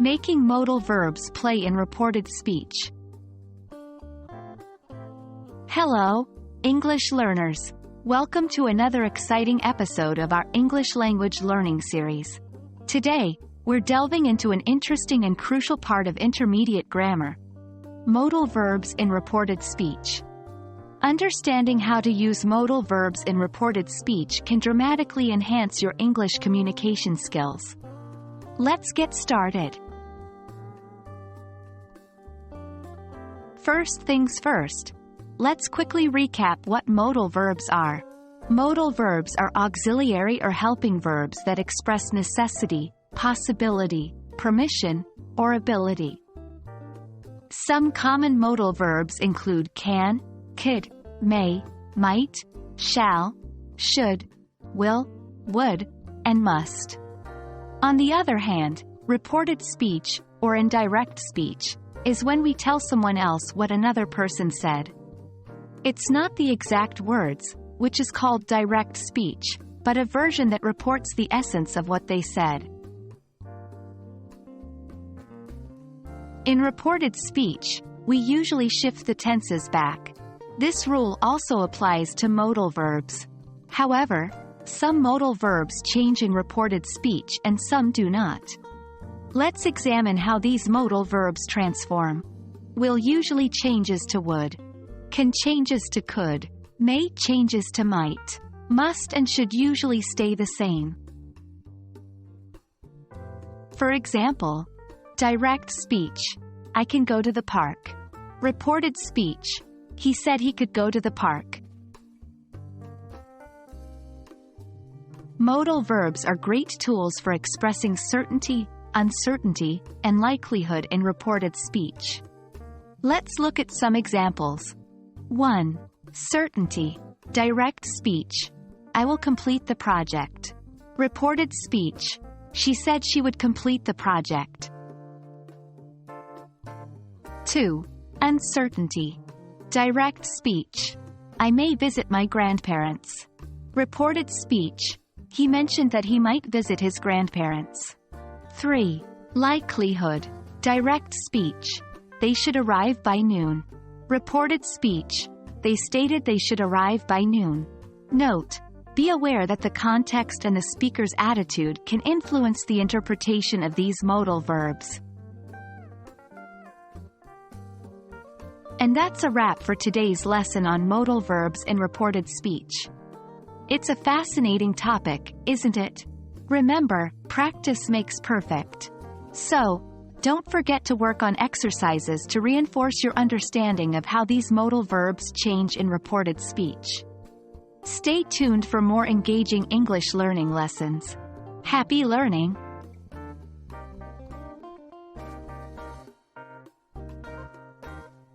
Making modal verbs play in reported speech. Hello, English learners. Welcome to another exciting episode of our English language learning series. Today, we're delving into an interesting and crucial part of intermediate grammar: modal verbs in reported speech. Understanding how to use modal verbs in reported speech can dramatically enhance your English communication skills. Let's get started. First things first, let's quickly recap what modal verbs are. Modal verbs are auxiliary or helping verbs that express necessity, possibility, permission, or ability. Some common modal verbs include can, could, may, might, shall, should, will, would, and must. On the other hand, reported speech, or indirect speech, is when we tell someone else what another person said. It's not the exact words, which is called direct speech, but a version that reports the essence of what they said. In reported speech, we usually shift the tenses back. This rule also applies to modal verbs. However, some modal verbs change in reported speech and some do not. Let's examine how these modal verbs transform. Will usually changes to would. Can changes to could. May changes to might. Must and should usually stay the same. For example, direct speech: I can go to the park. Reported speech: he said he could go to the park. Modal verbs are great tools for expressing certainty, uncertainty, and likelihood in reported speech. Let's look at some examples. 1. Certainty. Direct speech: I will complete the project. Reported speech: she said she would complete the project. 2. Uncertainty. Direct speech: I may visit my grandparents. Reported speech: he mentioned that he might visit his grandparents. 3. Likelihood. Direct speech: they should arrive by noon. Reported speech: they stated they should arrive by noon. Note: be aware that the context and the speaker's attitude can influence the interpretation of these modal verbs. And that's a wrap for today's lesson on modal verbs in reported speech. It's a fascinating topic, isn't it? Remember, practice makes perfect. So, don't forget to work on exercises to reinforce your understanding of how these modal verbs change in reported speech. Stay tuned for more engaging English learning lessons. Happy learning!